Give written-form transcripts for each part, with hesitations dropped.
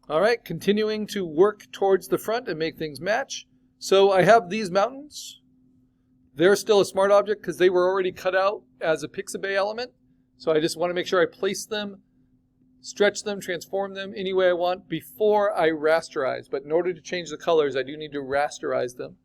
All right, continuing to work towards the front and make things match. So I have these mountains. They're still a smart object because they were already cut out as a Pixabay element. So I just want to make sure I place them, stretch them, transform them any way I want before I rasterize. But in order to change the colors, I do need to rasterize them.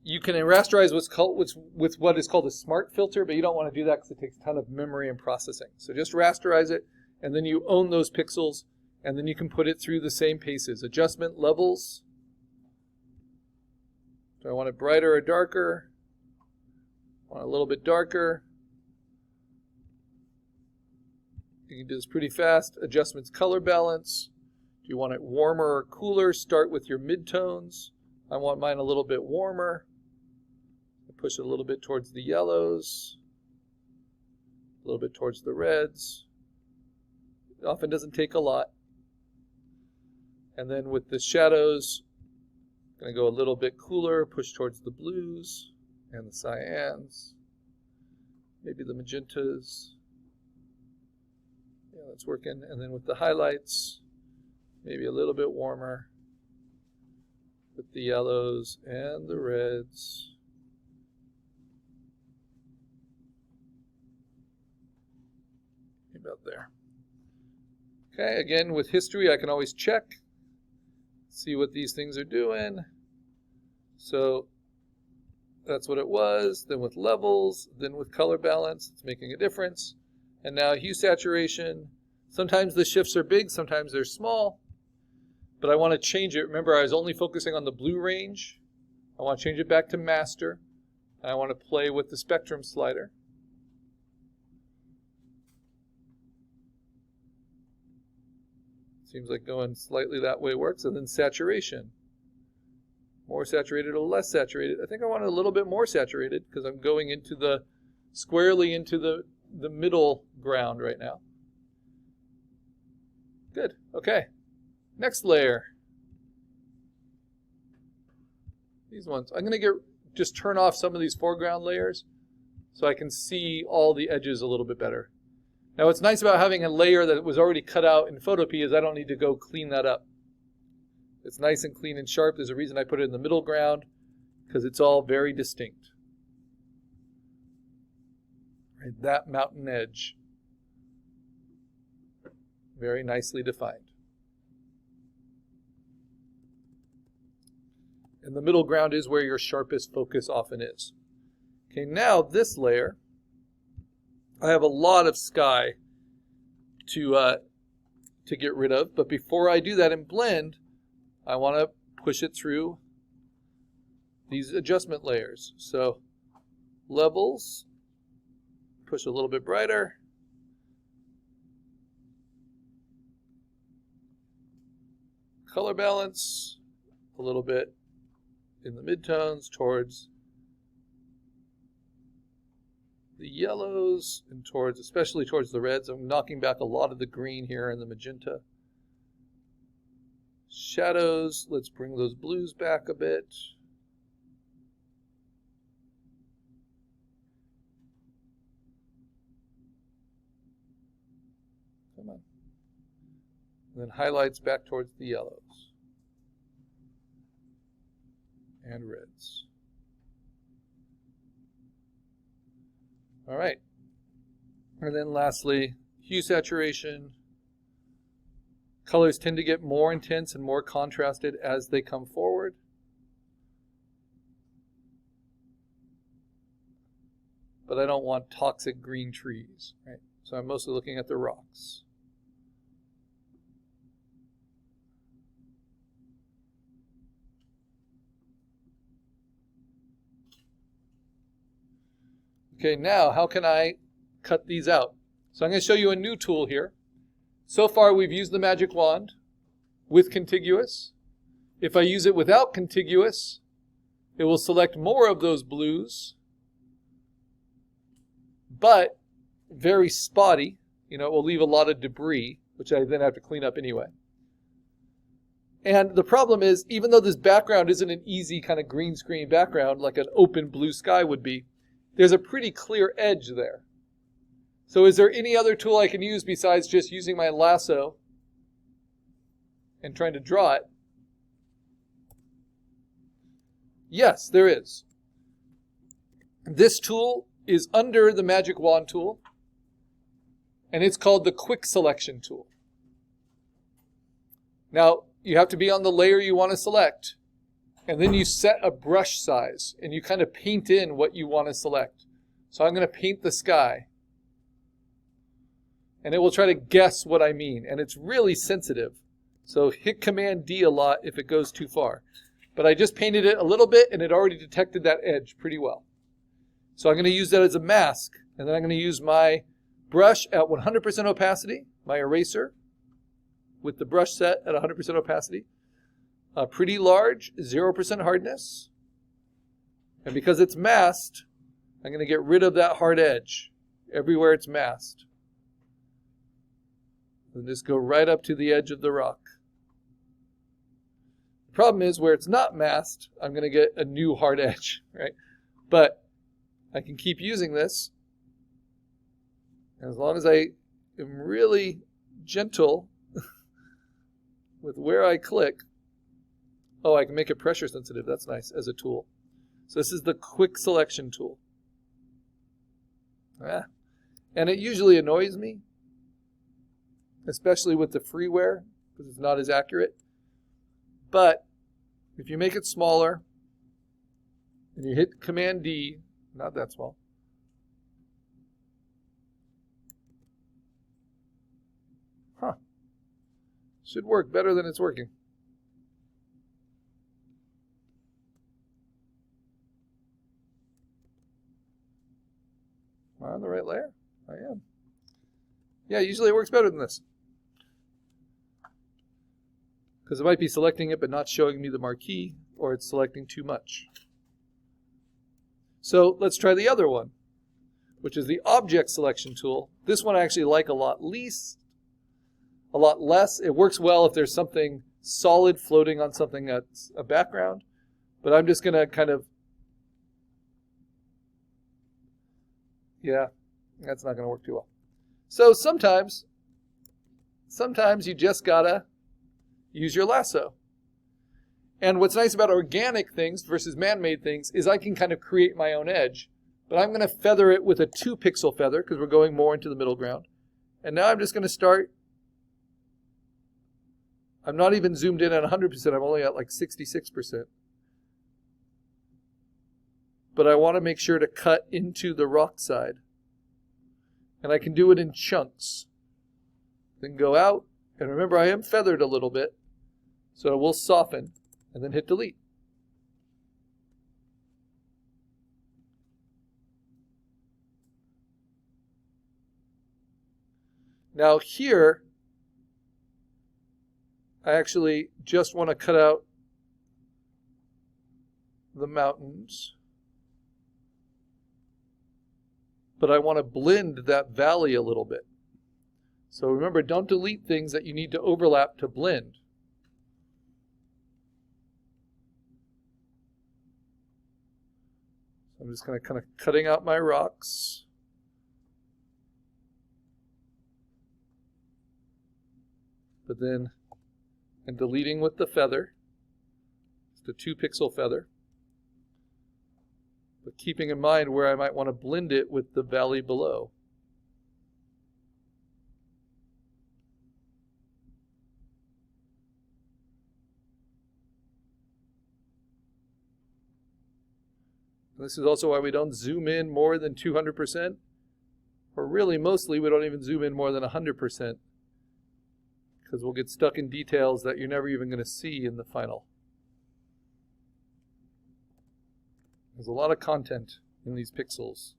You can rasterize with what is called a smart filter, but you don't want to do that because it takes a ton of memory and processing. So just rasterize it, and then you own those pixels, and then you can put it through the same paces. Adjustment, levels. Do I want it brighter or darker? I want it a little bit darker. You can do this pretty fast. Adjustments, color balance. Do you want it warmer or cooler? Start with your midtones. I want mine a little bit warmer. Push it a little bit towards the yellows, a little bit towards the reds. It often doesn't take a lot. And then with the shadows, I'm going to go a little bit cooler, push towards the blues and the cyans, maybe the magentas. Yeah, that's working. And then with the highlights, maybe a little bit warmer with the yellows and the reds. About there. Okay, again with history I can always check, see what these things are doing. So that's what it was. Then with levels, then with color balance, it's making a difference. And now hue saturation. Sometimes the shifts are big, sometimes they're small, but I want to change it. Remember, I was only focusing on the blue range. I want to change it back to master, and I want to play with the spectrum slider. Seems like going slightly that way works. And then saturation. More saturated or less saturated. I think I want it a little bit more saturated because I'm going into squarely into the middle ground right now. Good. Okay. Next layer. These ones. I'm going to just turn off some of these foreground layers so I can see all the edges a little bit better. Now what's nice about having a layer that was already cut out in Photopea is I don't need to go clean that up. It's nice and clean and sharp. There's a reason I put it in the middle ground because it's all very distinct. Right, that mountain edge. Very nicely defined. And the middle ground is where your sharpest focus often is. Okay, now this layer, I have a lot of sky to get rid of, but before I do that in blend, I want to push it through these adjustment layers. So levels, push a little bit brighter. Color balance, a little bit in the midtones towards the yellows and especially towards the reds. I'm knocking back a lot of the green here and the magenta. Shadows, let's bring those blues back a bit. Come on. And then highlights back towards the yellows and reds. All right. And then lastly, hue saturation. Colors tend to get more intense and more contrasted as they come forward. But I don't want toxic green trees, right? So I'm mostly looking at the rocks. Okay, now how can I cut these out? So I'm going to show you a new tool here. So far we've used the magic wand with contiguous. If I use it without contiguous, it will select more of those blues, but very spotty. It will leave a lot of debris, which I then have to clean up anyway. And the problem is, even though this background isn't an easy kind of green screen background like an open blue sky would be, there's a pretty clear edge there. So is there any other tool I can use besides just using my lasso and trying to draw it, yes, there is. This tool is under the Magic Wand tool, and it's called the Quick Selection tool. Now, you have to be on the layer you want to select, and then you set a brush size, and you kind of paint in what you want to select. So I'm going to paint the sky, and it will try to guess what I mean, and it's really sensitive. So hit Command D a lot if it goes too far. But I just painted it a little bit, and it already detected that edge pretty well. So I'm going to use that as a mask, and then I'm going to use my brush at 100% opacity, my eraser, with the brush set at 100% opacity. Pretty large, 0% hardness. And because it's masked, I'm going to get rid of that hard edge everywhere it's masked. And just go right up to the edge of the rock. The problem is where it's not masked, I'm going to get a new hard edge, right? But I can keep using this. As long as I am really gentle with where I click. Oh, I can make it pressure sensitive. That's nice as a tool. So this is the Quick Selection tool. And it usually annoys me, especially with the freeware, because it's not as accurate. But if you make it smaller, and you hit Command D, not that small, should work better than it's working. Am I on the right layer? I am. Yeah, usually it works better than this. Because it might be selecting it but not showing me the marquee, or it's selecting too much. So let's try the other one, which is the Object Selection tool. This one I actually like a lot less. It works well if there's something solid floating on something that's a background. But I'm just going to kind of, yeah, that's not going to work too well. So sometimes you just got to use your lasso. And what's nice about organic things versus man-made things is I can kind of create my own edge. But I'm going to feather it with a 2-pixel feather because we're going more into the middle ground. And now I'm just going to start. I'm not even zoomed in at 100%. I'm only at like 66%. But I want to make sure to cut into the rock side. And I can do it in chunks. Then go out. And remember, I am feathered a little bit. So it will soften. And then hit delete. Now here, I actually just want to cut out the mountains. But I want to blend that valley a little bit. So remember, don't delete things that you need to overlap to blend. So I'm just kind of cutting out my rocks. But then, and deleting with the feather, just a 2-pixel feather. But keeping in mind where I might want to blend it with the valley below. This is also why we don't zoom in more than 200%. Or really, mostly, we don't even zoom in more than 100%. Because we'll get stuck in details that you're never even going to see in the final. There's a lot of content in these pixels.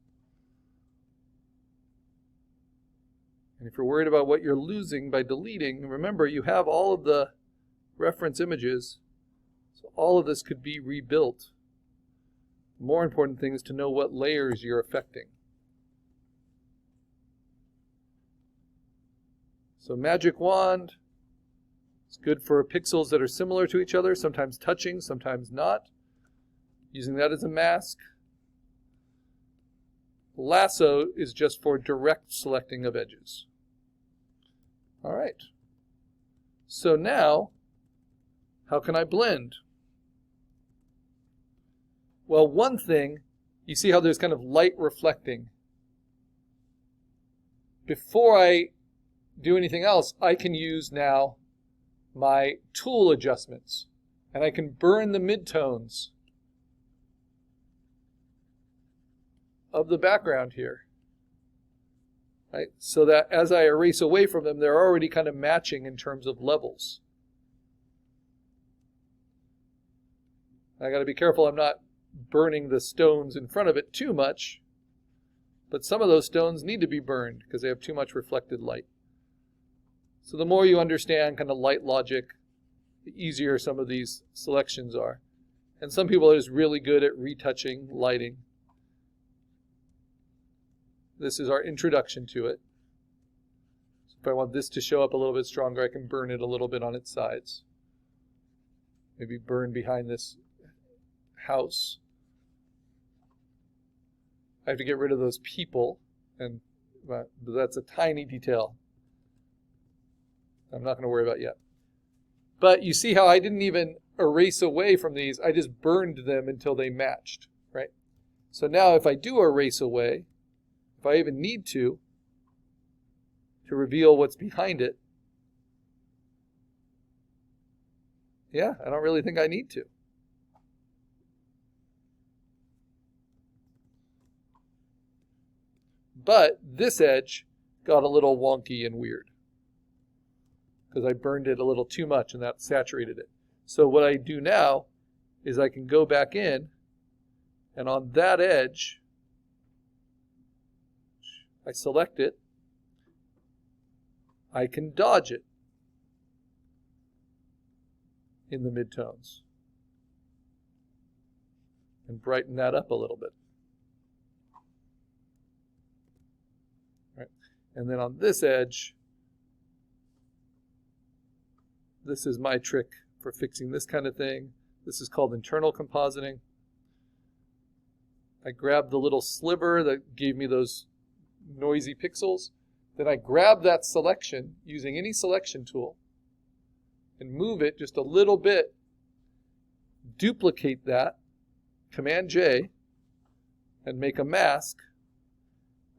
And if you're worried about what you're losing by deleting, remember you have all of the reference images. So all of this could be rebuilt. The more important thing is to know what layers you're affecting. So Magic Wand is good for pixels that are similar to each other, sometimes touching, sometimes not. Using that as a mask. Lasso is just for direct selecting of edges. All right. So now How can I blend? Well, one thing, you see how there's kind of light reflecting. Before I do anything else, I can use now my tool adjustments, and I can burn the midtones of the background here, right? So that as I erase away from them, they're already kind of matching in terms of levels. I got to be careful I'm not burning the stones in front of it too much, but some of those stones need to be burned because they have too much reflected light. So the more you understand kind of light logic, the easier some of these selections are. And some people are just really good at retouching lighting. This is our introduction to it. So if I want this to show up a little bit stronger, I can burn it a little bit on its sides. Maybe burn behind this house. I have to get rid of those people, and that's a tiny detail I'm not going to worry about yet. But you see how I didn't even erase away from these. I just burned them until they matched, right? So now if I do erase away, if I even need to reveal what's behind it, yeah, I don't really think I need to. But this edge got a little wonky and weird because I burned it a little too much and that saturated it. So what I do now is I can go back in, and on that edge, I select it. I can dodge it in the midtones and brighten that up a little bit. Right. And then on this edge, this is my trick for fixing this kind of thing. This is called internal compositing. I grab the little sliver that gave me those noisy pixels. Then I grab that selection using any selection tool and move it just a little bit. Duplicate that, Command J, and make a mask.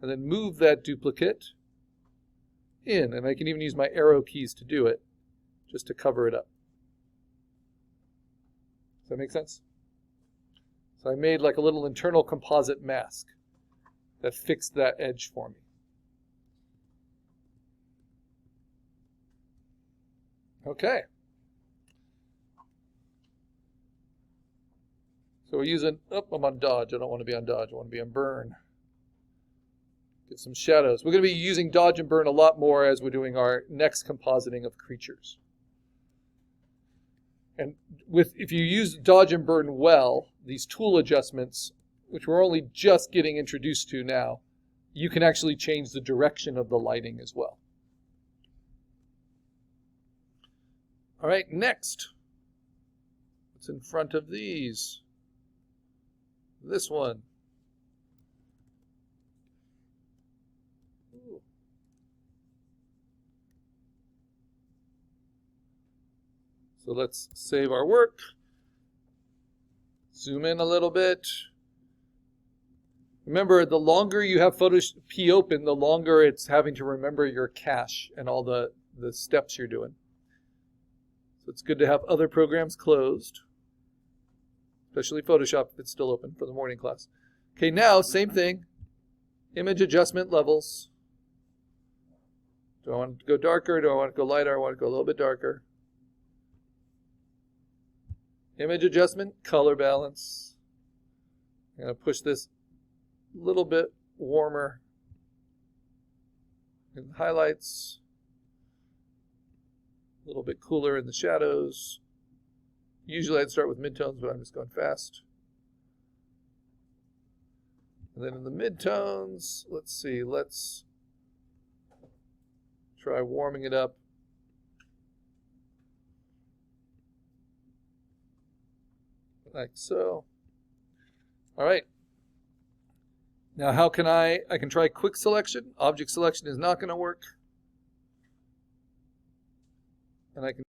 And then move that duplicate in. And I can even use my arrow keys to do it, just to cover it up. Does that make sense? So I made like a little internal composite mask that fixed that edge for me. Okay. So we're using, I'm on dodge. I don't want to be on dodge. I want to be on burn. Get some shadows. We're going to be using dodge and burn a lot more as we're doing our next compositing of creatures. And if you use dodge and burn well, these tool adjustments, which we're only just getting introduced to now, you can actually change the direction of the lighting as well. All right, next. What's in front of these? This one. Ooh. So let's save our work. Zoom in a little bit. Remember, the longer you have Photoshoп open, the longer it's having to remember your cache and all the steps you're doing. So it's good to have other programs closed, especially Photoshop if it's still open for the morning class. Okay, now, same thing. Image adjustment levels. Do I want it to go darker? Do I want it to go lighter? I want it to go a little bit darker. Image adjustment, color balance. I'm going to push this a little bit warmer in the highlights. A little bit cooler in the shadows. Usually I'd start with midtones, but I'm just going fast. And then in the midtones, let's see, let's try warming it up. Like so. All right. Now how can I can try quick selection. Object selection is not going to work. And I can